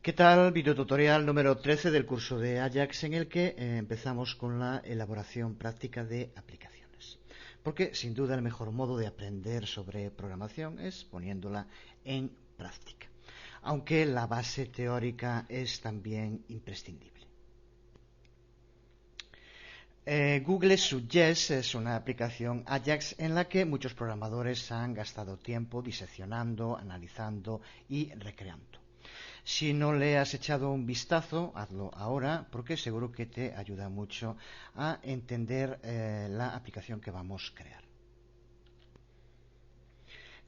¿Qué tal? Videotutorial número 13 del curso de Ajax en el que empezamos con la elaboración práctica de aplicaciones. Porque sin duda el mejor modo de aprender sobre programación es poniéndola en práctica. Aunque la base teórica es también imprescindible. Google Suggest es una aplicación Ajax en la que muchos programadores han gastado tiempo diseccionando, analizando y recreando. Si no le has echado un vistazo, hazlo ahora porque seguro que te ayuda mucho a entender la aplicación que vamos a crear.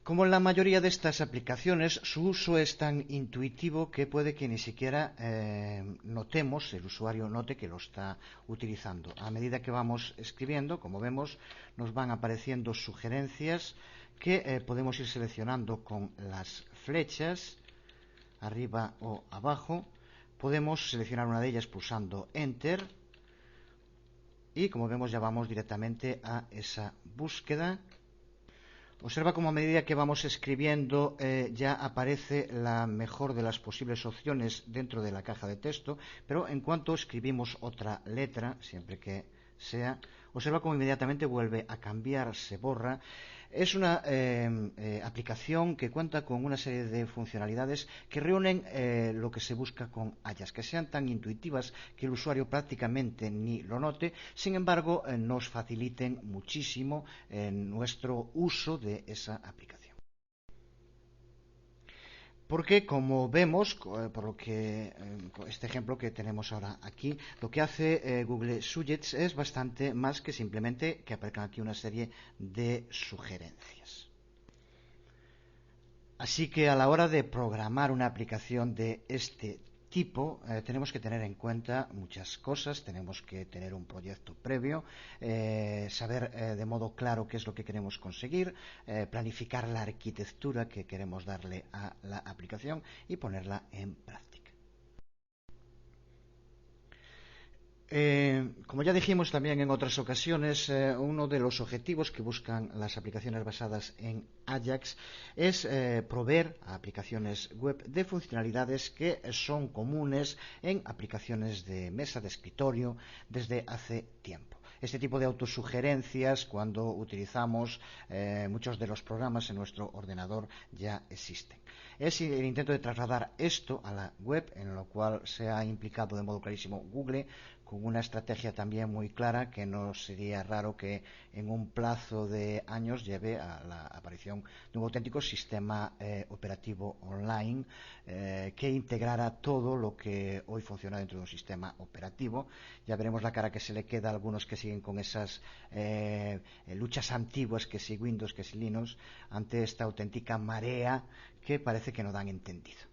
Como en la mayoría de estas aplicaciones, su uso es tan intuitivo que puede que ni siquiera notemos, el usuario note que lo está utilizando. A medida que vamos escribiendo, como vemos, nos van apareciendo sugerencias que podemos ir seleccionando con las flechas arriba o abajo. Podemos seleccionar una de ellas pulsando Enter y como vemos ya vamos directamente a esa búsqueda. Observa cómo a medida que vamos escribiendo ya aparece la mejor de las posibles opciones dentro de la caja de texto, pero en cuanto escribimos otra letra, siempre que sea, observa cómo inmediatamente vuelve a cambiar, se borra. Es una aplicación que cuenta con una serie de funcionalidades que reúnen lo que se busca con Ajax, que sean tan intuitivas que el usuario prácticamente ni lo note, sin embargo nos faciliten muchísimo nuestro uso de esa aplicación. Porque, como vemos, por lo que este ejemplo que tenemos ahora aquí, lo que hace Google Suggest es bastante más que simplemente que aparezcan aquí una serie de sugerencias. Así que a la hora de programar una aplicación de este tipo, tenemos que tener en cuenta muchas cosas. Tenemos que tener un proyecto previo, saber de modo claro qué es lo que queremos conseguir, planificar la arquitectura que queremos darle a la aplicación y ponerla en práctica. Como ya dijimos también en otras ocasiones, uno de los objetivos que buscan las aplicaciones basadas en Ajax es proveer a aplicaciones web de funcionalidades que son comunes en aplicaciones de mesa, de escritorio, desde hace tiempo. Este tipo de autosugerencias, cuando utilizamos muchos de los programas en nuestro ordenador, ya existen. Es el intento de trasladar esto a la web, en lo cual se ha implicado de modo clarísimo Google, con una estrategia también muy clara que no sería raro que en un plazo de años lleve a la aparición de un auténtico sistema operativo online que integrara todo lo que hoy funciona dentro de un sistema operativo. Ya veremos la cara que se le queda a algunos que siguen con esas luchas antiguas, que si Windows, que si Linux, ante esta auténtica marea que parece que no dan entendido.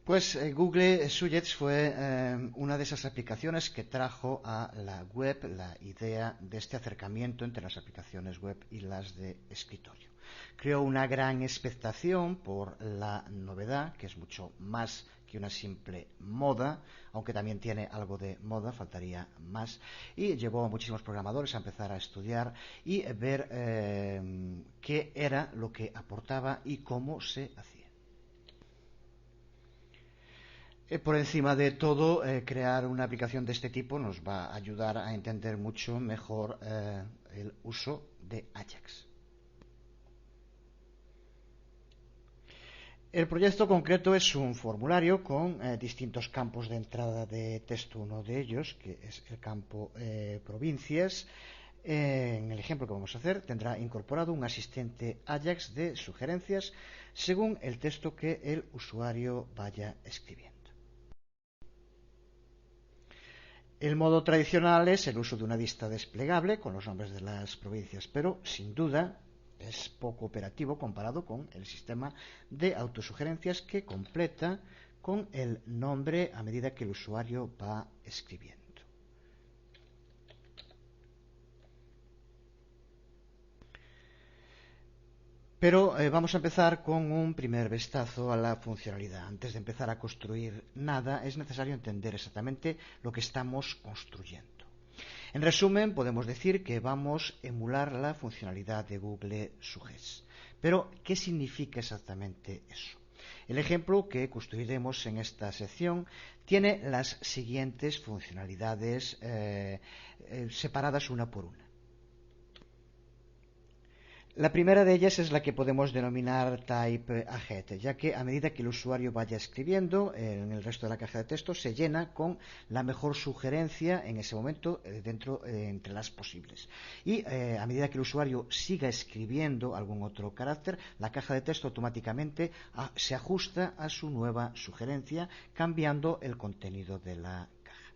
Pues Google Suggest fue una de esas aplicaciones que trajo a la web la idea de este acercamiento entre las aplicaciones web y las de escritorio. Creó una gran expectación por la novedad, que es mucho más que una simple moda, aunque también tiene algo de moda, faltaría más, y llevó a muchísimos programadores a empezar a estudiar y ver qué era lo que aportaba y cómo se hacía. Por encima de todo, crear una aplicación de este tipo nos va a ayudar a entender mucho mejor el uso de Ajax. El proyecto concreto es un formulario con distintos campos de entrada de texto. Uno de ellos, que es el campo provincias, en el ejemplo que vamos a hacer, tendrá incorporado un asistente Ajax de sugerencias según el texto que el usuario vaya escribiendo. El modo tradicional es el uso de una lista desplegable con los nombres de las provincias, pero sin duda es poco operativo comparado con el sistema de autosugerencias que completa con el nombre a medida que el usuario va escribiendo. Pero vamos a empezar con un primer vistazo a la funcionalidad. Antes de empezar a construir nada, es necesario entender exactamente lo que estamos construyendo. En resumen, podemos decir que vamos a emular la funcionalidad de Google Suggest. Pero, ¿qué significa exactamente eso? El ejemplo que construiremos en esta sección tiene las siguientes funcionalidades separadas una por una. La primera de ellas es la que podemos denominar type ahead, ya que a medida que el usuario vaya escribiendo en el resto de la caja de texto se llena con la mejor sugerencia en ese momento entre las posibles. Y a medida que el usuario siga escribiendo algún otro carácter, la caja de texto automáticamente se ajusta a su nueva sugerencia, cambiando el contenido de la caja.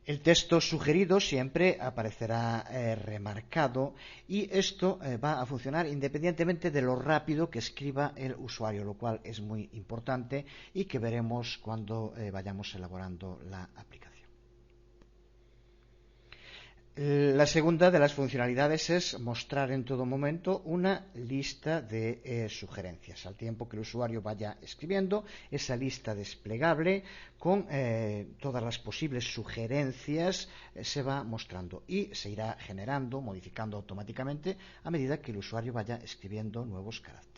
El texto sugerido siempre aparecerá remarcado y esto va a funcionar independientemente de lo rápido que escriba el usuario, lo cual es muy importante y que veremos cuando vayamos elaborando la aplicación. La segunda de las funcionalidades es mostrar en todo momento una lista de sugerencias. Al tiempo que el usuario vaya escribiendo, esa lista desplegable con todas las posibles sugerencias se va mostrando y se irá generando, modificando automáticamente a medida que el usuario vaya escribiendo nuevos caracteres.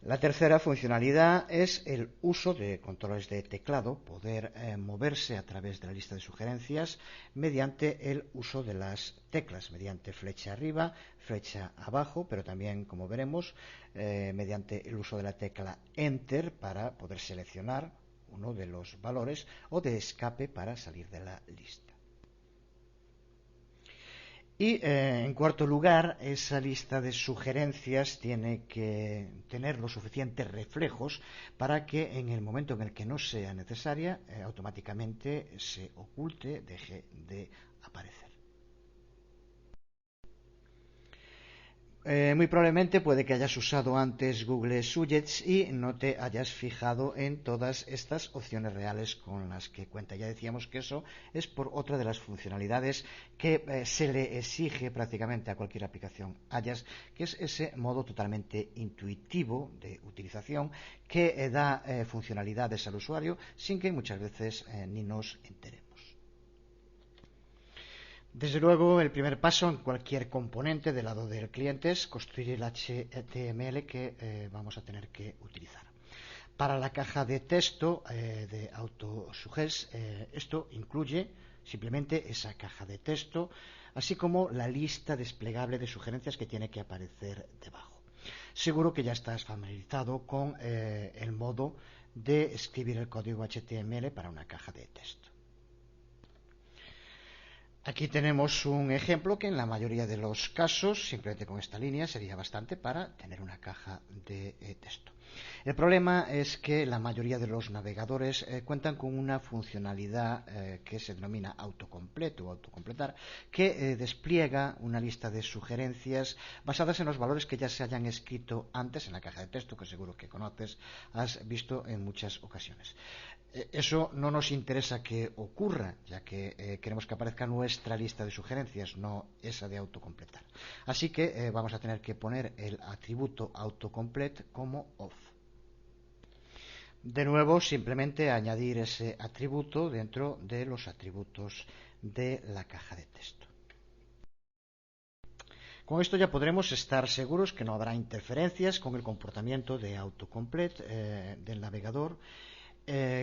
La tercera funcionalidad es el uso de controles de teclado, poder moverse a través de la lista de sugerencias mediante el uso de las teclas, mediante flecha arriba, flecha abajo, pero también, como veremos, mediante el uso de la tecla Enter para poder seleccionar uno de los valores o de escape para salir de la lista. Y en cuarto lugar, esa lista de sugerencias tiene que tener los suficientes reflejos para que en el momento en el que no sea necesaria, automáticamente se oculte, deje de aparecer. Muy probablemente puede que hayas usado antes Google Suggest y no te hayas fijado en todas estas opciones reales con las que cuenta. Ya decíamos que eso es por otra de las funcionalidades que se le exige prácticamente a cualquier aplicación Ajax, que es ese modo totalmente intuitivo de utilización que da funcionalidades al usuario sin que muchas veces ni nos enteremos. Desde luego, el primer paso en cualquier componente del lado del cliente es construir el HTML que vamos a tener que utilizar. Para la caja de texto de AutoSuggest, esto incluye simplemente esa caja de texto, así como la lista desplegable de sugerencias que tiene que aparecer debajo. Seguro que ya estás familiarizado con el modo de escribir el código HTML para una caja de texto. Aquí tenemos un ejemplo que en la mayoría de los casos, simplemente con esta línea, sería bastante para tener una caja de texto. El problema es que la mayoría de los navegadores cuentan con una funcionalidad que se denomina autocomplete o autocompletar, que despliega una lista de sugerencias basadas en los valores que ya se hayan escrito antes en la caja de texto, que seguro que conoces, has visto en muchas ocasiones. Eso no nos interesa que ocurra, ya que queremos que aparezca nuestra lista de sugerencias, no esa de autocompletar. Así que vamos a tener que poner el atributo autocomplete como off. De nuevo, simplemente añadir ese atributo dentro de los atributos de la caja de texto. Con esto ya podremos estar seguros que no habrá interferencias con el comportamiento de autocomplete del navegador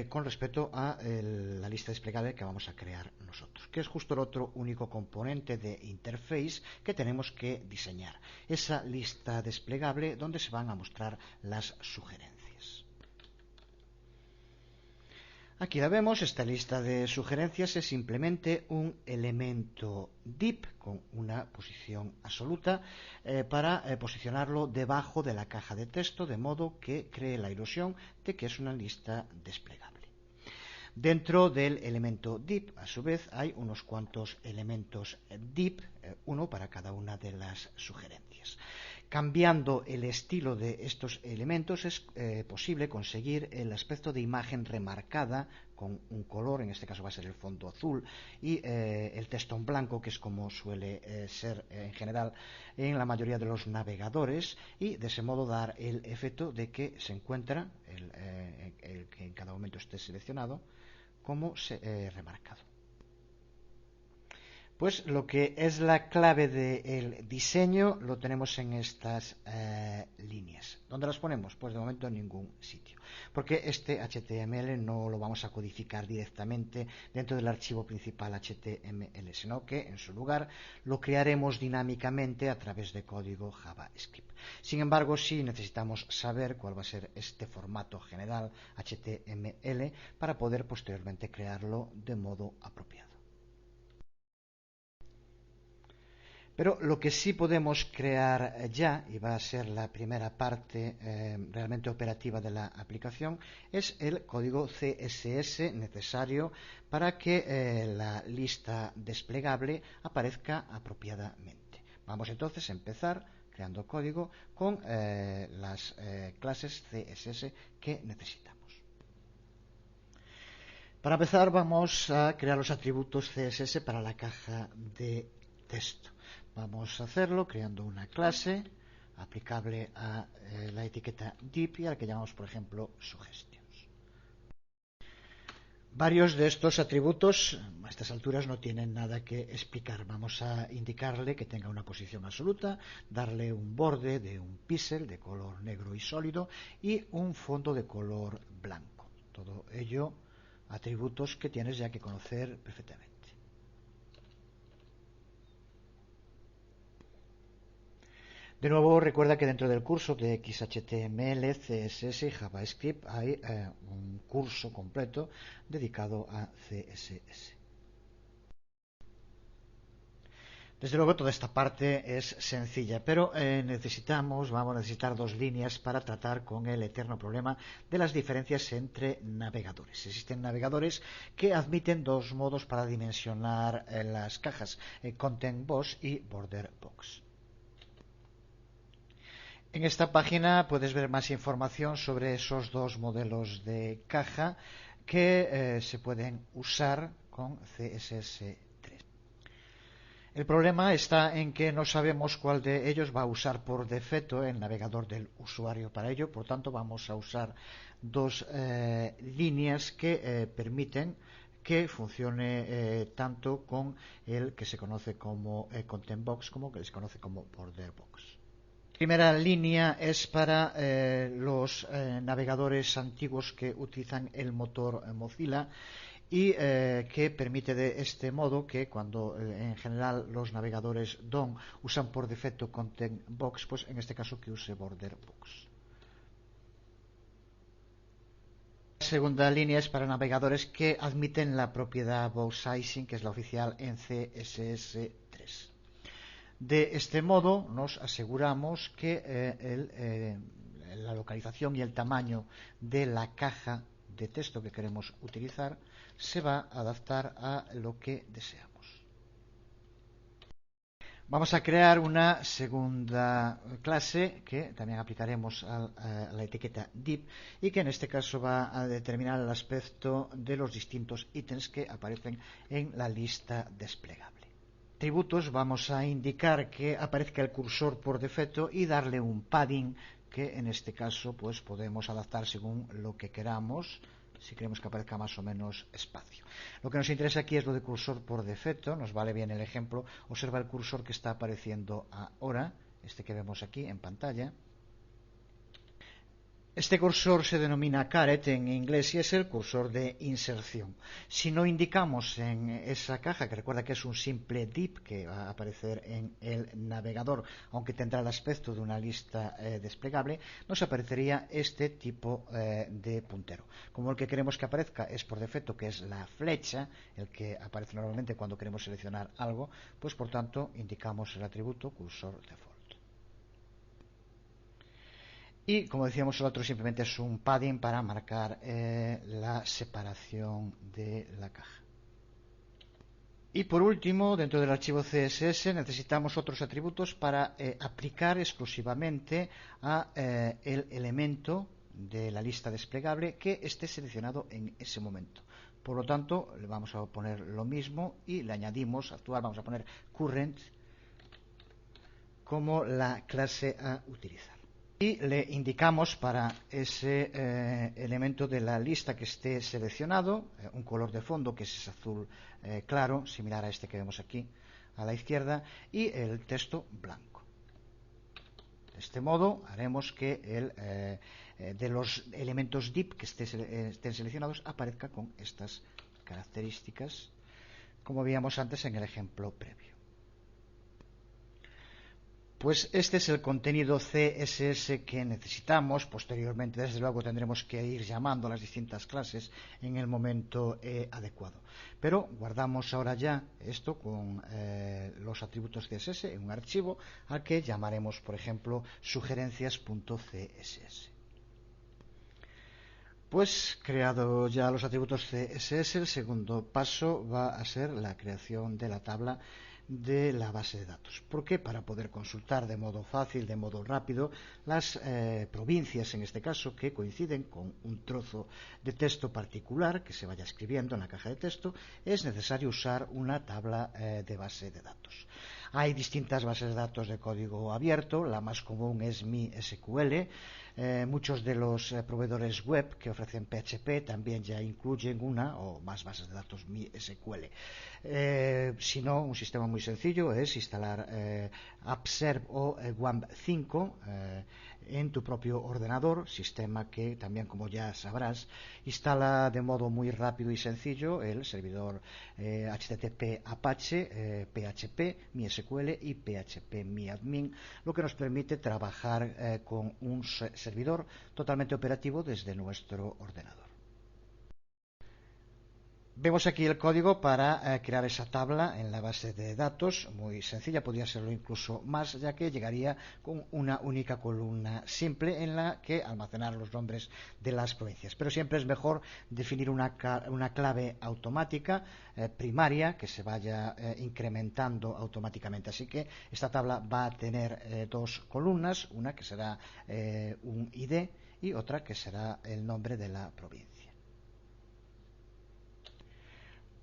con respecto a la lista desplegable que vamos a crear nosotros, que es justo el otro único componente de interface que tenemos que diseñar, esa lista desplegable donde se van a mostrar las sugerencias. Aquí la vemos, esta lista de sugerencias es simplemente un elemento div con una posición absoluta para posicionarlo debajo de la caja de texto, de modo que cree la ilusión de que es una lista desplegable. Dentro del elemento div, a su vez, hay unos cuantos elementos div, uno para cada una de las sugerencias. Cambiando el estilo de estos elementos es posible conseguir el aspecto de imagen remarcada con un color, en este caso va a ser el fondo azul, y el texto en blanco, que es como suele ser en general en la mayoría de los navegadores, y de ese modo dar el efecto de que se encuentra el que en cada momento esté seleccionado como remarcado. Pues lo que es la clave del diseño lo tenemos en estas líneas. ¿Dónde las ponemos? Pues de momento en ningún sitio, porque este HTML no lo vamos a codificar directamente dentro del archivo principal HTML, sino que en su lugar lo crearemos dinámicamente a través de código JavaScript. Sin embargo, sí necesitamos saber cuál va a ser este formato general HTML para poder posteriormente crearlo de modo apropiado. Pero lo que sí podemos crear ya, y va a ser la primera parte realmente operativa de la aplicación, es el código CSS necesario para que la lista desplegable aparezca apropiadamente. Vamos entonces a empezar creando código con las clases CSS que necesitamos. Para empezar vamos a crear los atributos CSS para la caja de texto. Vamos a hacerlo creando una clase aplicable a la etiqueta div y a la que llamamos, por ejemplo, suggestions. Varios de estos atributos a estas alturas no tienen nada que explicar. Vamos a indicarle que tenga una posición absoluta, darle un borde de un píxel de color negro y sólido y un fondo de color blanco. Todo ello atributos que tienes ya que conocer perfectamente. De nuevo, recuerda que dentro del curso de XHTML, CSS y JavaScript hay un curso completo dedicado a CSS. Desde luego toda esta parte es sencilla, pero vamos a necesitar dos líneas para tratar con el eterno problema de las diferencias entre navegadores. Existen navegadores que admiten dos modos para dimensionar las cajas, Content Box y Border Box. En esta página puedes ver más información sobre esos dos modelos de caja que se pueden usar con CSS3. El problema está en que no sabemos cuál de ellos va a usar por defecto el navegador del usuario para ello, por tanto vamos a usar dos líneas que permiten que funcione tanto con el que se conoce como Content Box como que se conoce como Border Box. La primera línea es para los navegadores antiguos que utilizan el motor Mozilla y que permite de este modo que cuando en general los navegadores DOM usan por defecto Content Box, pues en este caso que use Border Box. La segunda línea es para navegadores que admiten la propiedad box sizing, que es la oficial en CSS3. De este modo nos aseguramos que la localización y el tamaño de la caja de texto que queremos utilizar se va a adaptar a lo que deseamos. Vamos a crear una segunda clase que también aplicaremos a la etiqueta div y que en este caso va a determinar el aspecto de los distintos ítems que aparecen en la lista desplegable. Atributos vamos a indicar que aparezca el cursor por defecto y darle un padding que en este caso pues podemos adaptar según lo que queramos, si queremos que aparezca más o menos espacio. Lo que nos interesa aquí es lo de cursor por defecto, nos vale bien el ejemplo. Observa el cursor que está apareciendo ahora, este que vemos aquí en pantalla. Este cursor se denomina caret en inglés y es el cursor de inserción. Si no indicamos en esa caja, que recuerda que es un simple div que va a aparecer en el navegador, aunque tendrá el aspecto de una lista desplegable, nos aparecería este tipo de puntero. Como el que queremos que aparezca es por defecto, que es la flecha, el que aparece normalmente cuando queremos seleccionar algo, pues por tanto indicamos el atributo cursor default. Y como decíamos, el otro simplemente es un padding para marcar la separación de la caja. Y por último, dentro del archivo CSS necesitamos otros atributos para aplicar exclusivamente a el elemento de la lista desplegable que esté seleccionado en ese momento. Por lo tanto, le vamos a poner lo mismo y le añadimos, vamos a poner current como la clase a utilizar. y le indicamos para ese elemento de la lista que esté seleccionado un color de fondo que es azul claro, similar a este que vemos aquí a la izquierda, y el texto blanco. De este modo haremos que de los elementos div que estén seleccionados aparezca con estas características, como veíamos antes en el ejemplo previo. Pues este es el contenido CSS que necesitamos. Posteriormente, desde luego, tendremos que ir llamando a las distintas clases en el momento adecuado. Pero guardamos ahora ya esto con los atributos CSS en un archivo al que llamaremos, por ejemplo, sugerencias.css. Pues creado ya los atributos CSS, el segundo paso va a ser la creación de la tabla de la base de datos. ¿Por qué? Para poder consultar de modo fácil, de modo rápido, las provincias, en este caso, que coinciden con un trozo de texto particular que se vaya escribiendo en la caja de texto, es necesario usar una tabla de base de datos. Hay distintas bases de datos de código abierto, la más común es MySQL. Muchos de los proveedores web que ofrecen PHP también ya incluyen una o más bases de datos MySQL. Si no, un sistema muy sencillo es instalar AppServe o WAMP 5 en tu propio ordenador, sistema que también, como ya sabrás, instala de modo muy rápido y sencillo el servidor HTTP Apache, PHP, MySQL y PHP MyAdmin, lo que nos permite trabajar con un servidor totalmente operativo desde nuestro ordenador. Vemos aquí el código para crear esa tabla en la base de datos, muy sencilla, podría serlo incluso más, ya que llegaría con una única columna simple en la que almacenar los nombres de las provincias. Pero siempre es mejor definir una clave automática primaria que se vaya incrementando automáticamente. Así que esta tabla va a tener dos columnas, una que será un ID y otra que será el nombre de la provincia.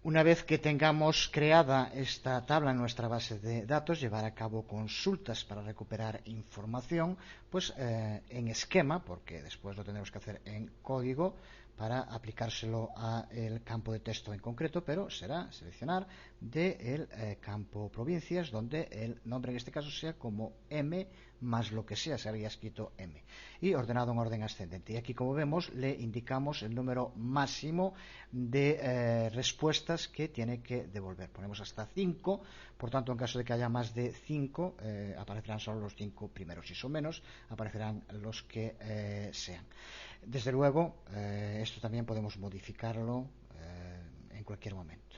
Una vez que tengamos creada esta tabla en nuestra base de datos, llevar a cabo consultas para recuperar información, pues en esquema, porque después lo tendremos que hacer en código para aplicárselo al campo de texto en concreto, pero será seleccionar del campo provincias, donde el nombre en este caso sea como M más lo que sea, se había escrito M, y ordenado en orden ascendente. Y aquí, como vemos, le indicamos el número máximo de respuestas que tiene que devolver. Ponemos hasta 5, por tanto, en caso de que haya más de 5, aparecerán solo los 5 primeros. Si son menos, aparecerán los que sean. Desde luego, esto también podemos modificarlo en cualquier momento.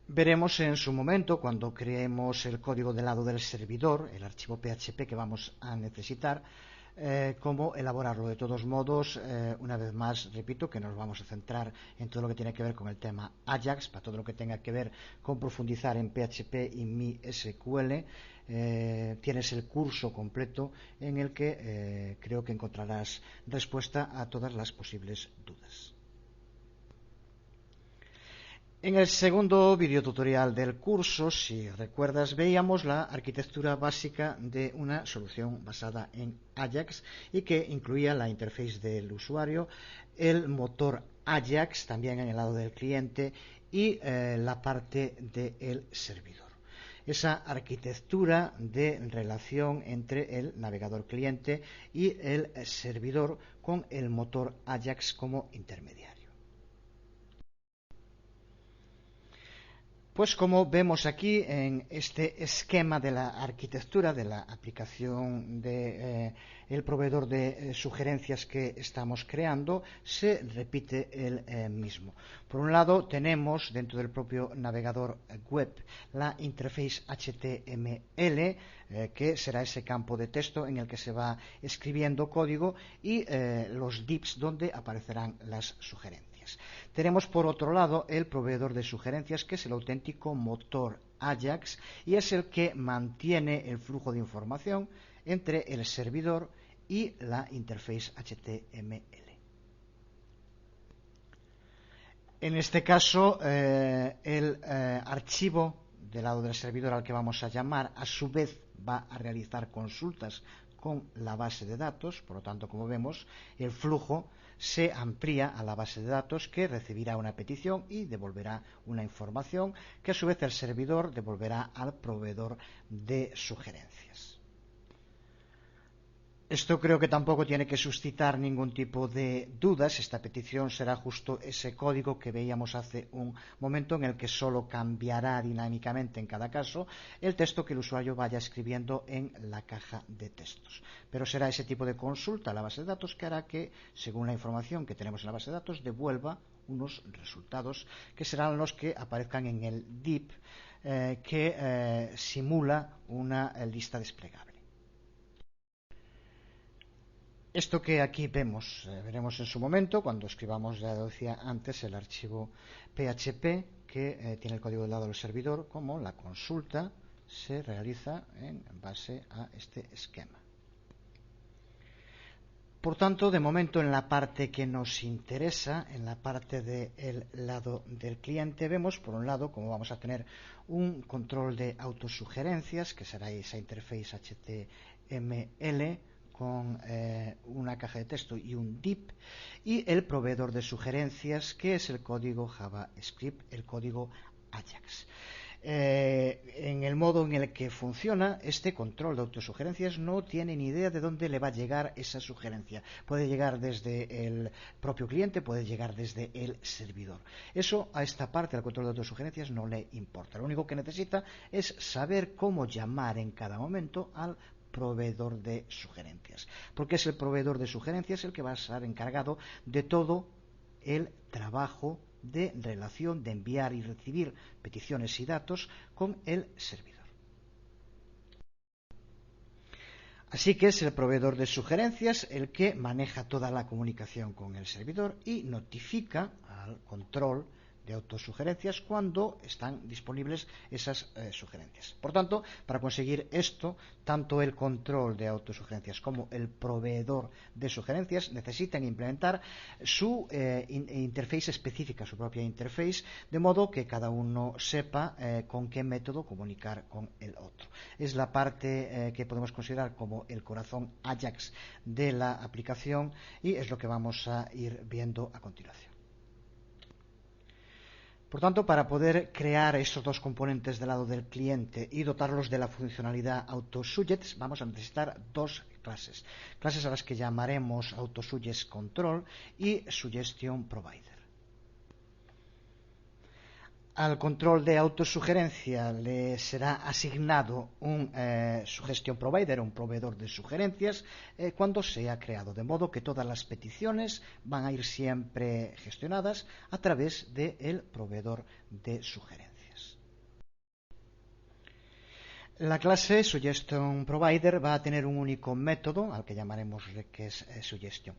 Veremos en su momento, cuando creemos el código del lado del servidor, el archivo PHP que vamos a necesitar, cómo elaborarlo. De todos modos, una vez más, repito que nos vamos a centrar en todo lo que tiene que ver con el tema Ajax, para todo lo que tenga que ver con profundizar en PHP y MySQL. Tienes el curso completo en el que creo que encontrarás respuesta a todas las posibles dudas. En el segundo videotutorial del curso, si recuerdas, veíamos la arquitectura básica de una solución basada en Ajax y que incluía la interface del usuario, el motor Ajax también en el lado del cliente y la parte del servidor. Esa arquitectura de relación entre el navegador cliente y el servidor con el motor Ajax como intermediario. Pues como vemos aquí en este esquema de la arquitectura de la aplicación del proveedor de sugerencias que estamos creando, se repite el mismo. Por un lado tenemos dentro del propio navegador web la interface HTML, que será ese campo de texto en el que se va escribiendo código, y los divs donde aparecerán las sugerencias. Tenemos por otro lado el proveedor de sugerencias, que es el auténtico motor Ajax y es el que mantiene el flujo de información entre el servidor y la interface HTML. En este caso, el archivo del lado del servidor al que vamos a llamar, a su vez va a realizar consultas con la base de datos. Por lo tanto, como vemos, el flujo se amplía a la base de datos, que recibirá una petición y devolverá una información que a su vez el servidor devolverá al proveedor de sugerencias. Esto creo que tampoco tiene que suscitar ningún tipo de dudas. Esta petición será justo ese código que veíamos hace un momento, en el que solo cambiará dinámicamente en cada caso el texto que el usuario vaya escribiendo en la caja de textos. Pero será ese tipo de consulta a la base de datos que hará que, según la información que tenemos en la base de datos, devuelva unos resultados que serán los que aparezcan en el DIP, que simula una lista desplegable. Esto que aquí veremos en su momento, cuando escribamos, ya decía antes, el archivo PHP que tiene el código del lado del servidor, como la consulta se realiza en base a este esquema. Por tanto, de momento, en la parte que nos interesa, en la parte del lado del cliente, vemos, por un lado, cómo vamos a tener un control de autosugerencias, que será esa interface HTML con una caja de texto y un DIP, y el proveedor de sugerencias, que es el código JavaScript, el código Ajax. En el modo en el que funciona este control de autosugerencias, no tiene ni idea de dónde le va a llegar esa sugerencia. Puede llegar desde el propio cliente, puede llegar desde el servidor. Eso a esta parte del control de autosugerencias no le importa. Lo único que necesita es saber cómo llamar en cada momento al proveedor de sugerencias, porque es el proveedor de sugerencias el que va a estar encargado de todo el trabajo de relación, de enviar y recibir peticiones y datos con el servidor. Así que es el proveedor de sugerencias el que maneja toda la comunicación con el servidor y notifica al control de autosugerencias cuando están disponibles esas sugerencias. Por tanto, para conseguir esto, tanto el control de autosugerencias como el proveedor de sugerencias necesitan implementar su interface específica, su propia interface, de modo que cada uno sepa con qué método comunicar con el otro. Es la parte que podemos considerar como el corazón Ajax de la aplicación, y es lo que vamos a ir viendo a continuación. Por tanto, para poder crear estos dos componentes del lado del cliente y dotarlos de la funcionalidad AutoSuggest, vamos a necesitar dos clases. Clases a las que llamaremos AutoSuggest Control y Suggestion Provider. Al control de autosugerencia le será asignado un suggestion provider, un proveedor de sugerencias, cuando sea creado, de modo que todas las peticiones van a ir siempre gestionadas a través del proveedor de sugerencias. La clase Suggestion Provider va a tener un único método, al que llamaremos request suggestion.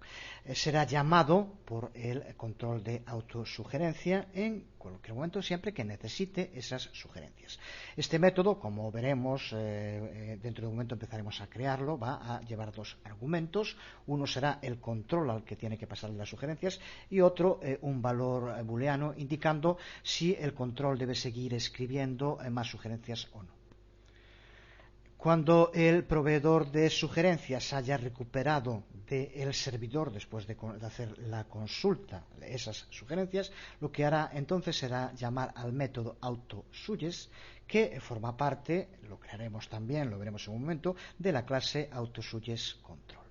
Será llamado por el control de autosugerencia en cualquier momento, siempre que necesite esas sugerencias. Este método, como veremos, dentro de un momento empezaremos a crearlo, va a llevar dos argumentos. Uno será el control al que tiene que pasarle las sugerencias, y otro un valor booleano indicando si el control debe seguir escribiendo más sugerencias o no. Cuando el proveedor de sugerencias haya recuperado del servidor, después de hacer la consulta de esas sugerencias, lo que hará entonces será llamar al método AutoSuggest, que forma parte, lo crearemos también, lo veremos en un momento, de la clase AutoSuggest Control.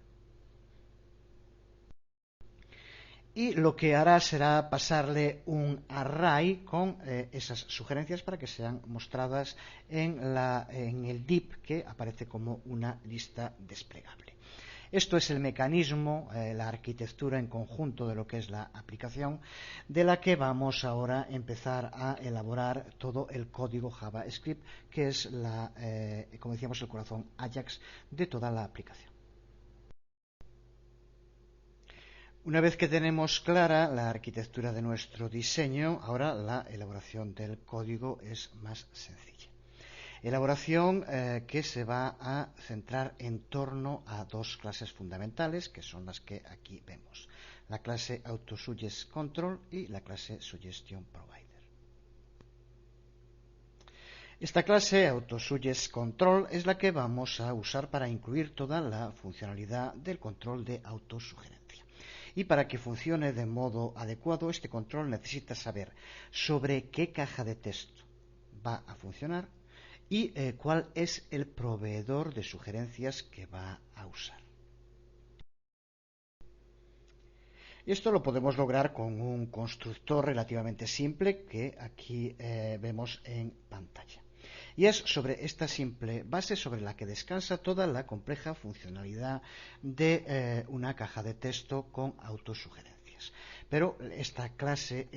Y lo que hará será pasarle un array con esas sugerencias para que sean mostradas en el DIP, que aparece como una lista desplegable. Esto es el mecanismo, la arquitectura en conjunto de lo que es la aplicación, de la que vamos ahora a empezar a elaborar todo el código JavaScript, que es, como decíamos, el corazón Ajax de toda la aplicación. Una vez que tenemos clara la arquitectura de nuestro diseño, ahora la elaboración del código es más sencilla. Elaboración que se va a centrar en torno a dos clases fundamentales, que son las que aquí vemos: la clase AutoSuggest Control y la clase Suggestion Provider. Esta clase AutoSuggestControl es la que vamos a usar para incluir toda la funcionalidad del control de autosugerencia. Y para que funcione de modo adecuado, este control necesita saber sobre qué caja de texto va a funcionar y cuál es el proveedor de sugerencias que va a usar. Y esto lo podemos lograr con un constructor relativamente simple que aquí vemos en pantalla. Y es sobre esta simple base sobre la que descansa toda la compleja funcionalidad de una caja de texto con autosugerencias. Pero esta clase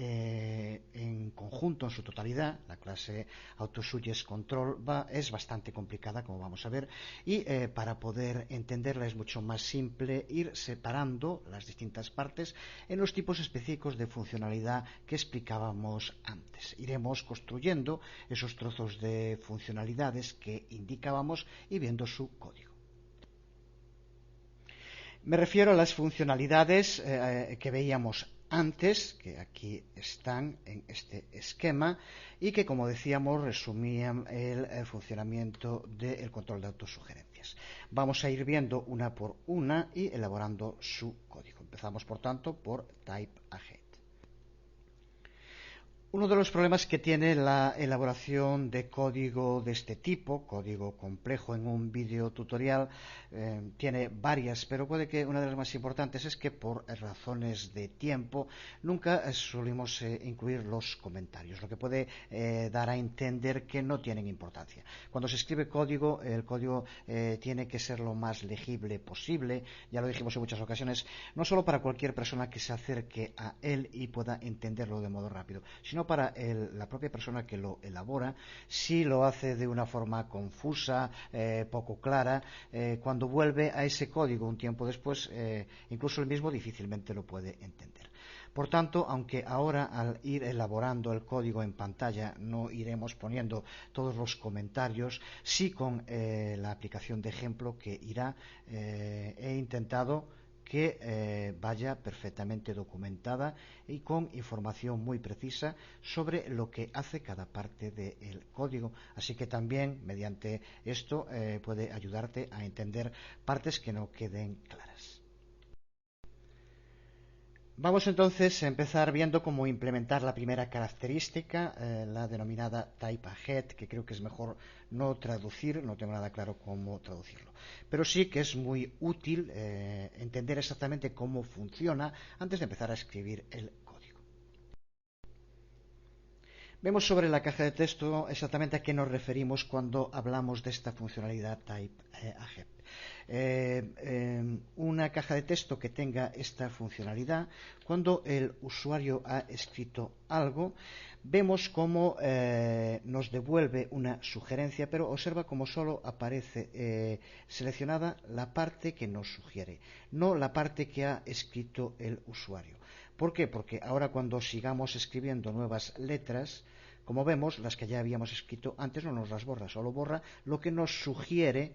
en conjunto, en su totalidad, la clase AutoSuggestControl, es bastante complicada, como vamos a ver, y para poder entenderla es mucho más simple ir separando las distintas partes en los tipos específicos de funcionalidad que explicábamos antes. Iremos construyendo esos trozos de funcionalidades que indicábamos y viendo su código. Me refiero a las funcionalidades que veíamos antes, que aquí están en este esquema, y que, como decíamos, resumían el funcionamiento del control de autosugerencias. Vamos a ir viendo una por una y elaborando su código. Empezamos, por tanto, por TypeAhead. Uno de los problemas que tiene la elaboración de código de este tipo, código complejo en un vídeo tutorial, tiene varias, pero puede que una de las más importantes es que por razones de tiempo nunca solimos incluir los comentarios, lo que puede dar a entender que no tienen importancia. Cuando se escribe código, el código tiene que ser lo más legible posible, ya lo dijimos en muchas ocasiones, no solo para cualquier persona que se acerque a él y pueda entenderlo de modo rápido, sino para la propia persona que lo elabora, si lo hace de una forma confusa, poco clara, cuando vuelve a ese código un tiempo después, incluso él mismo difícilmente lo puede entender. Por tanto, aunque ahora al ir elaborando el código en pantalla no iremos poniendo todos los comentarios, sí con la aplicación de ejemplo que irá, he intentado que vaya perfectamente documentada y con información muy precisa sobre lo que hace cada parte del código. Así que también mediante esto puede ayudarte a entender partes que no queden claras. Vamos entonces a empezar viendo cómo implementar la primera característica, la denominada TypeAhead, que creo que es mejor no traducir, no tengo nada claro cómo traducirlo. Pero sí que es muy útil entender exactamente cómo funciona antes de empezar a escribir el código. Vemos sobre la caja de texto exactamente a qué nos referimos cuando hablamos de esta funcionalidad TypeAhead. Una caja de texto que tenga esta funcionalidad, cuando el usuario ha escrito algo, vemos cómo nos devuelve una sugerencia, pero observa cómo solo aparece seleccionada la parte que nos sugiere, no la parte que ha escrito el usuario. ¿Por qué? Porque ahora cuando sigamos escribiendo nuevas letras, como vemos, las que ya habíamos escrito antes no nos las borra, solo borra lo que nos sugiere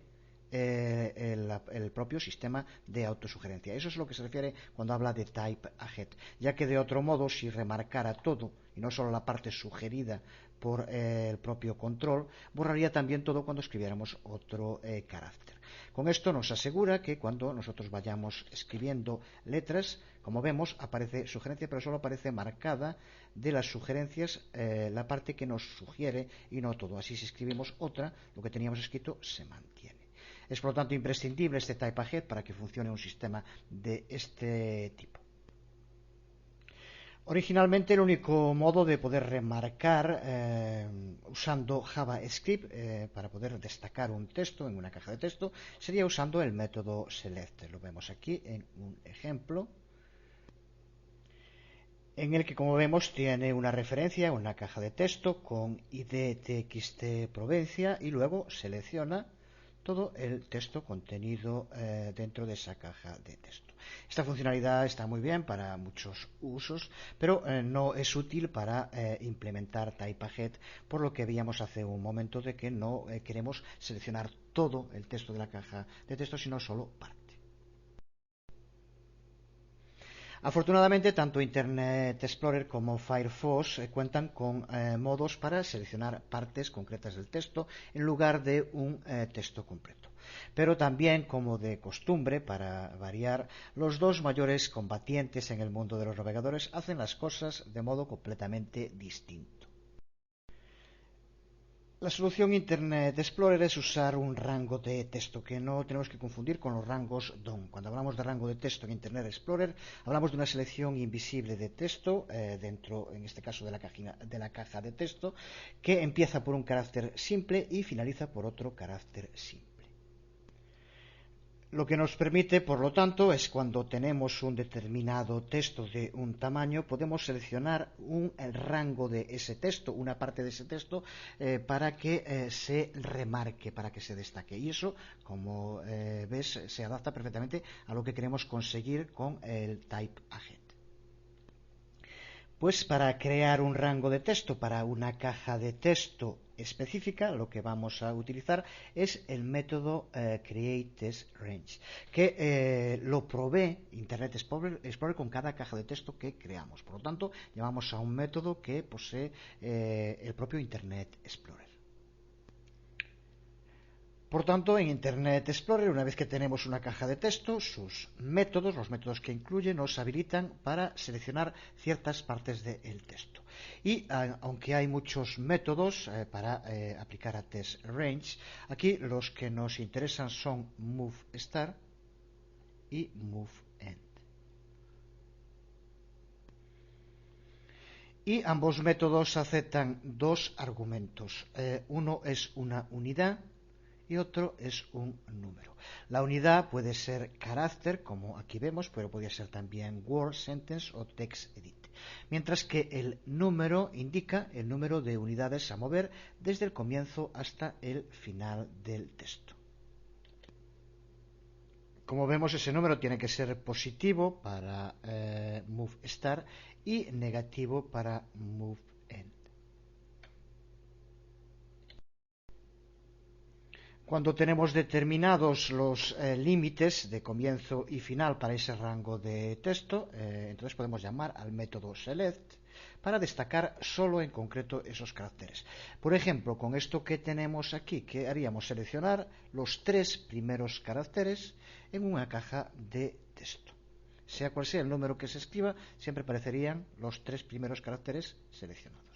el propio sistema de autosugerencia. Eso es lo que se refiere cuando habla de TypeAhead, ya que de otro modo, si remarcara todo y no solo la parte sugerida por el propio control, borraría también todo cuando escribiéramos otro carácter. Con esto nos asegura que cuando nosotros vayamos escribiendo letras, como vemos, aparece sugerencia, pero solo aparece marcada de las sugerencias la parte que nos sugiere y no todo. Así, si escribimos otra, lo que teníamos escrito se mantiene. Es por lo tanto imprescindible este TypeAhead para que funcione un sistema de este tipo. Originalmente el único modo de poder remarcar usando JavaScript para poder destacar un texto en una caja de texto sería usando el método select. Lo vemos aquí en un ejemplo en el que, como vemos, tiene una referencia a una caja de texto con id txt provincia y luego selecciona todo el texto contenido dentro de esa caja de texto. Esta funcionalidad está muy bien para muchos usos, pero no es útil para implementar TypeAhead, por lo que veíamos hace un momento de que no queremos seleccionar todo el texto de la caja de texto, sino solo parte. Afortunadamente, tanto Internet Explorer como Firefox cuentan con modos para seleccionar partes concretas del texto en lugar de un texto completo. Pero también, como de costumbre, para variar, los dos mayores combatientes en el mundo de los navegadores hacen las cosas de modo completamente distinto. La solución Internet Explorer es usar un rango de texto que no tenemos que confundir con los rangos DOM. Cuando hablamos de rango de texto en Internet Explorer, hablamos de una selección invisible de texto dentro, en este caso, de la caja de texto, que empieza por un carácter simple y finaliza por otro carácter simple. Lo que nos permite, por lo tanto, es cuando tenemos un determinado texto de un tamaño, podemos seleccionar el rango de ese texto, una parte de ese texto, para que se remarque, para que se destaque. Y eso, como ves, se adapta perfectamente a lo que queremos conseguir con el type ahead. Pues para crear un rango de texto para una caja de texto específica, lo que vamos a utilizar es el método createTextRange, que lo provee Internet Explorer con cada caja de texto que creamos. Por lo tanto, llamamos a un método que posee el propio Internet Explorer. Por tanto, en Internet Explorer, una vez que tenemos una caja de texto, sus métodos, los métodos que incluye, nos habilitan para seleccionar ciertas partes del texto. Y aunque hay muchos métodos para aplicar a TextRange, aquí los que nos interesan son moveStart y moveEnd. Y ambos métodos aceptan dos argumentos. Uno es una unidad y otro es un número. La unidad puede ser carácter, como aquí vemos, pero podría ser también word, sentence o text edit. Mientras que el número indica el número de unidades a mover desde el comienzo hasta el final del texto. Como vemos, ese número tiene que ser positivo para moveStart y negativo para moveEnd. Cuando tenemos determinados los límites de comienzo y final para ese rango de texto, entonces podemos llamar al método select para destacar solo en concreto esos caracteres. Por ejemplo, con esto que tenemos aquí, ¿qué haríamos? Seleccionar los 3 primeros caracteres en una caja de texto. Sea cual sea el número que se escriba, siempre aparecerían los 3 primeros caracteres seleccionados.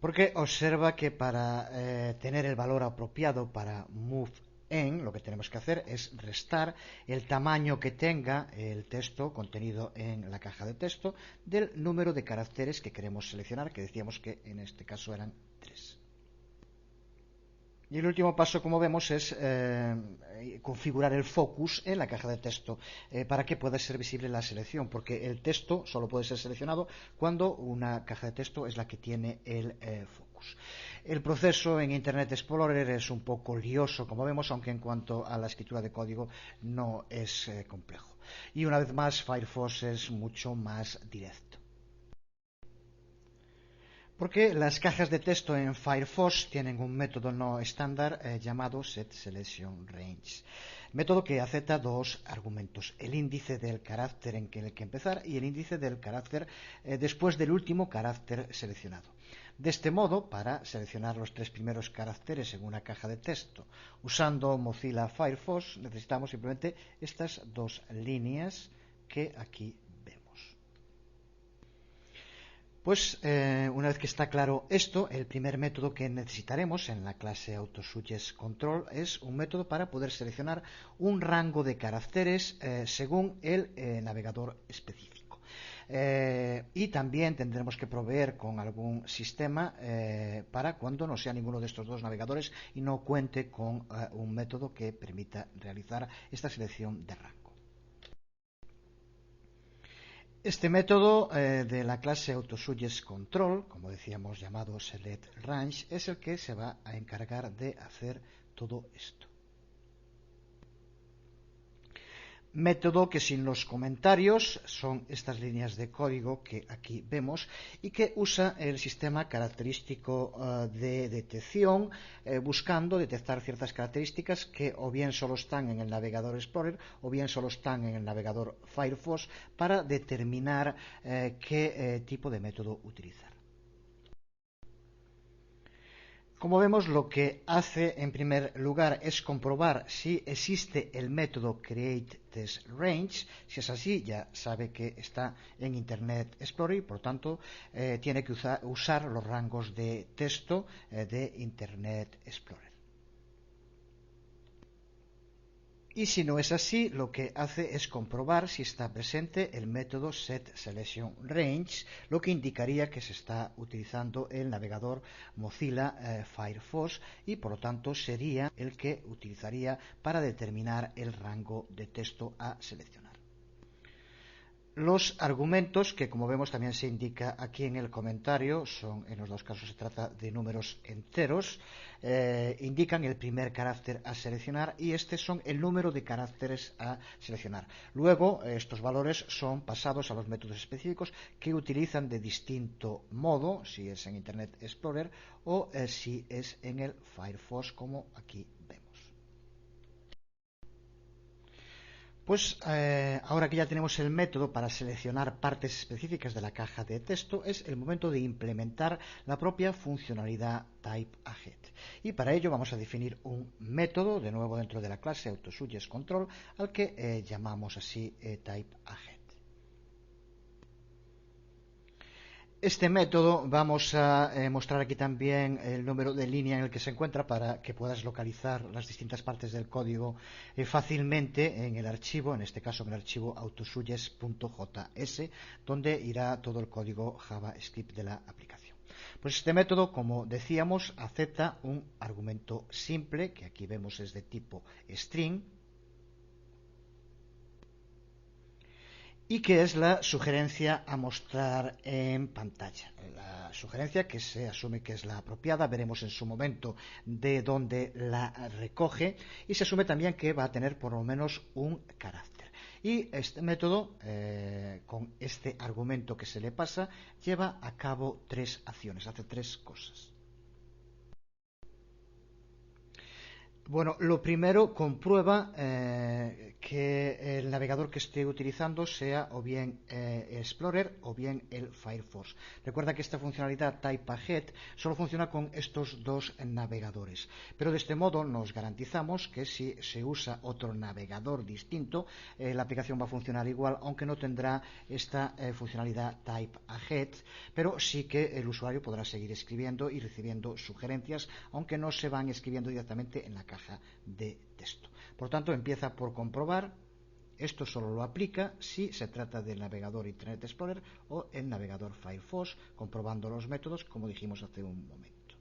Porque observa que para tener el valor apropiado para moveEnd, lo que tenemos que hacer es restar el tamaño que tenga el texto contenido en la caja de texto del número de caracteres que queremos seleccionar, que decíamos que en este caso eran 3. Y el último paso, como vemos, es configurar el focus en la caja de texto para que pueda ser visible la selección, porque el texto solo puede ser seleccionado cuando una caja de texto es la que tiene el focus. El proceso en Internet Explorer es un poco lioso, como vemos, aunque en cuanto a la escritura de código no es complejo. Y una vez más, Firefox es mucho más directo. Porque las cajas de texto en Firefox tienen un método no estándar llamado setSelectionRange, método que acepta dos argumentos: el índice del carácter en el que empezar y el índice del carácter después del último carácter seleccionado. De este modo, para seleccionar los 3 primeros caracteres en una caja de texto usando Mozilla Firefox, necesitamos simplemente estas dos líneas que aquí vemos. Pues una vez que está claro esto, el primer método que necesitaremos en la clase AutoSuggestControl es un método para poder seleccionar un rango de caracteres según el navegador específico. Y también tendremos que proveer con algún sistema para cuando no sea ninguno de estos dos navegadores y no cuente con un método que permita realizar esta selección de rango. Este método de la clase AutoSuggestControl, como decíamos llamado selectRange, es el que se va a encargar de hacer todo esto. Método que sin los comentarios son estas líneas de código que aquí vemos y que usa el sistema característico de detección buscando detectar ciertas características que o bien solo están en el navegador Explorer o bien solo están en el navegador Firefox para determinar qué tipo de método utilizar. Como vemos, lo que hace en primer lugar es comprobar si existe el método createTestRange. Si es así, ya sabe que está en Internet Explorer y por tanto tiene que usar los rangos de texto de Internet Explorer. Y si no es así, lo que hace es comprobar si está presente el método setSelectionRange, lo que indicaría que se está utilizando el navegador Mozilla Firefox y por lo tanto sería el que utilizaría para determinar el rango de texto a seleccionar. Los argumentos, que como vemos también se indica aquí en el comentario, en los dos casos se trata de números enteros, indican el primer carácter a seleccionar y este son el número de caracteres a seleccionar. Luego, estos valores son pasados a los métodos específicos que utilizan de distinto modo, si es en Internet Explorer o si es en el Firefox, como aquí vemos. Pues ahora que ya tenemos el método para seleccionar partes específicas de la caja de texto, es el momento de implementar la propia funcionalidad TypeAhead. Y para ello vamos a definir un método, de nuevo dentro de la clase AutoSuggestsControl, al que llamamos así TypeAhead. Este método vamos a mostrar aquí también el número de línea en el que se encuentra para que puedas localizar las distintas partes del código fácilmente en el archivo, en este caso en el archivo autosuggest.js, donde irá todo el código JavaScript de la aplicación. Pues este método, como decíamos, acepta un argumento simple, que aquí vemos es de tipo string, y que es la sugerencia a mostrar en pantalla. La sugerencia que se asume que es la apropiada, veremos en su momento de dónde la recoge, y se asume también que va a tener por lo menos un carácter. Y este método, con este argumento que se le pasa, lleva a cabo tres acciones, hace tres cosas. Bueno, lo primero, comprueba que el navegador que esté utilizando sea o bien Explorer o bien el Firefox. Recuerda que esta funcionalidad TypeAhead solo funciona con estos dos navegadores, pero de este modo nos garantizamos que si se usa otro navegador distinto, la aplicación va a funcionar igual, aunque no tendrá esta funcionalidad TypeAhead, pero sí que el usuario podrá seguir escribiendo y recibiendo sugerencias, aunque no se van escribiendo directamente en la caja de texto. Por tanto, empieza por comprobar. Esto solo lo aplica si se trata del navegador Internet Explorer o el navegador Firefox, comprobando los métodos, como dijimos hace un momento.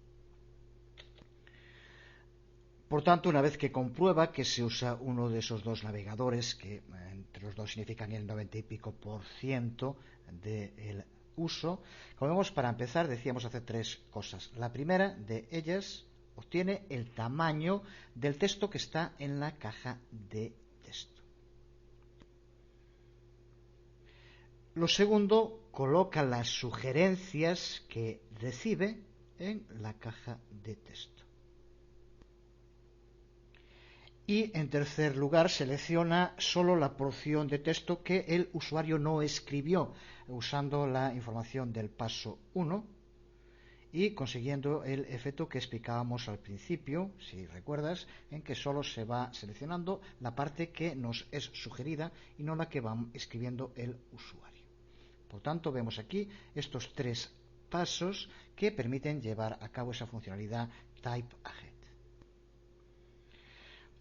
Por tanto, una vez que comprueba que se usa uno de esos dos navegadores, que entre los dos significan el 90 y pico % del uso, como vemos, para empezar, decíamos hacer tres cosas. La primera de ellas, obtiene el tamaño del texto que está en la caja de texto. Lo segundo, coloca las sugerencias que recibe en la caja de texto. Y en tercer lugar, selecciona solo la porción de texto que el usuario no escribió, usando la información del paso 1 y consiguiendo el efecto que explicábamos al principio, si recuerdas, en que solo se va seleccionando la parte que nos es sugerida y no la que va escribiendo el usuario. Por tanto, vemos aquí estos tres pasos que permiten llevar a cabo esa funcionalidad TypeAhead.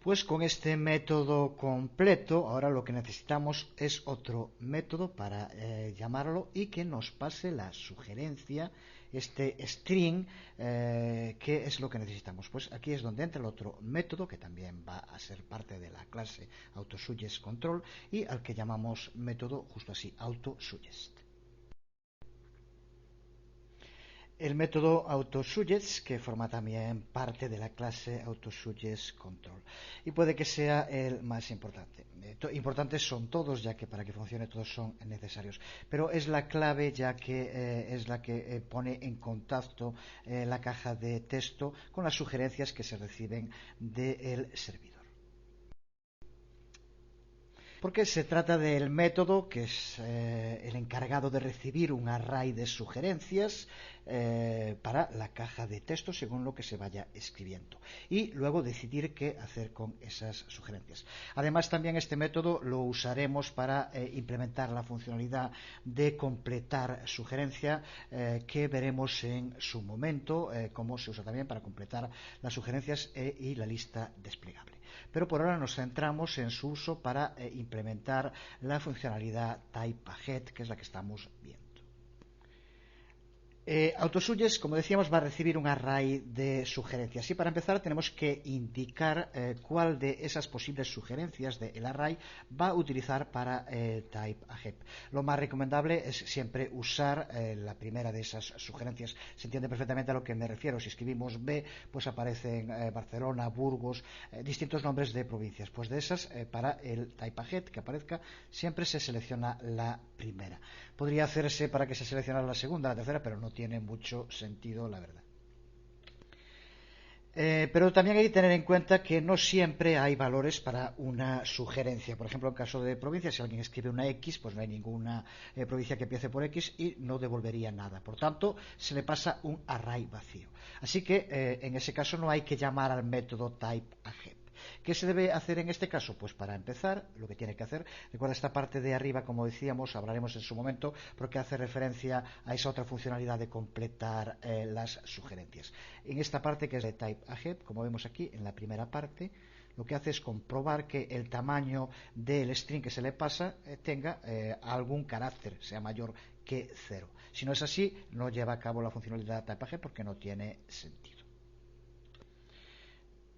Pues con este método completo, ahora lo que necesitamos es otro método para llamarlo y que nos pase la sugerencia, este string, que es lo que necesitamos. Pues aquí es donde entra el otro método, que también va a ser parte de la clase AutoSuggestControl y al que llamamos método justo así, AutoSuggest. el método AutoSuggest, que forma también parte de la clase AutoSuggest Control, y puede que sea el más importante. Importantes son todos, ya que para que funcione todos son necesarios, pero es la clave, ya que es la que pone en contacto la caja de texto con las sugerencias que se reciben del servidor. Porque se trata del método que es el encargado de recibir un array de sugerencias para la caja de texto según lo que se vaya escribiendo y luego decidir qué hacer con esas sugerencias. Además, también este método lo usaremos para implementar la funcionalidad de completar sugerencia que veremos en su momento, cómo se usa también para completar las sugerencias y la lista desplegable. Pero por ahora nos centramos en su uso para implementar la funcionalidad TypeAhead, que es la que estamos viendo. AutoSuggest, como decíamos, va a recibir un array de sugerencias y para empezar tenemos que indicar cuál de esas posibles sugerencias del array va a utilizar para TypeAhead. Lo más recomendable es siempre usar la primera de esas sugerencias. Se entiende perfectamente a lo que me refiero. Si escribimos B, pues aparecen Barcelona, Burgos, distintos nombres de provincias. Pues de esas, para el TypeAhead que aparezca, siempre se selecciona la primera. Podría hacerse para que se seleccionara la segunda, la tercera, pero no tiene mucho sentido, la verdad. Pero también hay que tener en cuenta que no siempre hay valores para una sugerencia. Por ejemplo, en caso de provincia, si alguien escribe una X, pues no hay ninguna provincia que empiece por X y no devolvería nada. Por tanto, se le pasa un array vacío. Así que en ese caso no hay que llamar al método TypeAhead. ¿Qué se debe hacer en este caso? Pues para empezar, lo que tiene que hacer, recuerda esta parte de arriba, como decíamos, hablaremos en su momento, porque hace referencia a esa otra funcionalidad de completar las sugerencias. En esta parte que es de TypeAhead, como vemos aquí, en la primera parte, lo que hace es comprobar que el tamaño del string que se le pasa tenga algún carácter, sea mayor que 0. Si no es así, no lleva a cabo la funcionalidad TypeAhead porque no tiene sentido.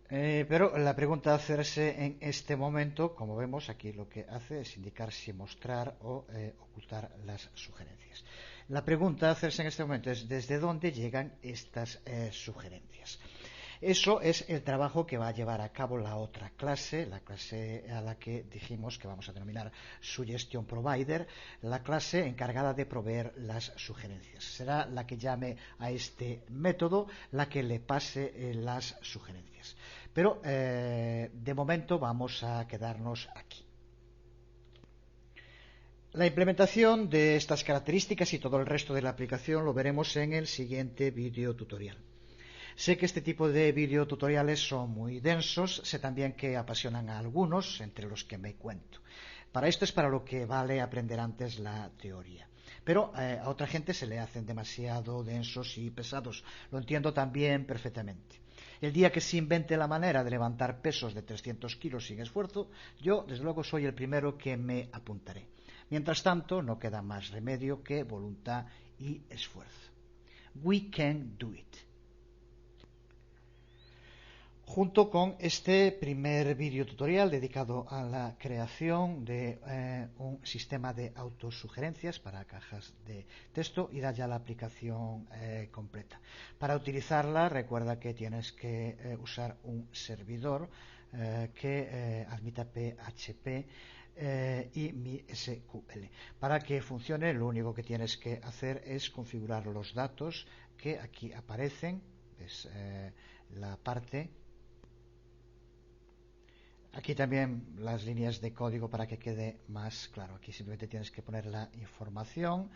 Pero la pregunta a hacerse en este momento, como vemos aquí, lo que hace es indicar si mostrar o ocultar las sugerencias. La pregunta a hacerse en este momento es ¿desde dónde llegan estas sugerencias? Eso es el trabajo que va a llevar a cabo la otra clase, la clase a la que dijimos que vamos a denominar Suggestion Provider, la clase encargada de proveer las sugerencias. Será la que llame a este método, la que le pase las sugerencias. Pero de momento vamos a quedarnos aquí. La implementación de estas características y todo el resto de la aplicación lo veremos en el siguiente vídeo tutorial. Sé que este tipo de videotutoriales son muy densos, sé también que apasionan a algunos, entre los que me cuento. Para esto es para lo que vale aprender antes la teoría. Pero a otra gente se le hacen demasiado densos y pesados. Lo entiendo también perfectamente. El día que se invente la manera de levantar pesos de 300 kilos sin esfuerzo, yo desde luego soy el primero que me apuntaré. Mientras tanto, no queda más remedio que voluntad y esfuerzo. We can do it. Junto con este primer vídeo tutorial dedicado a la creación de un sistema de autosugerencias para cajas de texto, irá ya la aplicación completa. Para utilizarla, recuerda que tienes que usar un servidor que admita PHP y MySQL. Para que funcione, lo único que tienes que hacer es configurar los datos que aquí aparecen. Es la parte. Aquí también las líneas de código para que quede más claro. Aquí simplemente tienes que poner la información,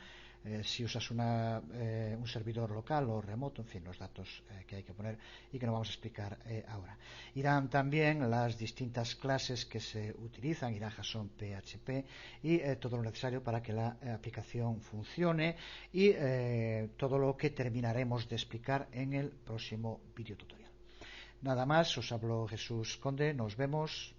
si usas un servidor local o remoto, en fin, los datos que hay que poner y que no vamos a explicar ahora. Irán también las distintas clases que se utilizan, irá JSON, PHP y todo lo necesario para que la aplicación funcione y todo lo que terminaremos de explicar en el próximo video tutorial. Nada más, os habló Jesús Conde, nos vemos.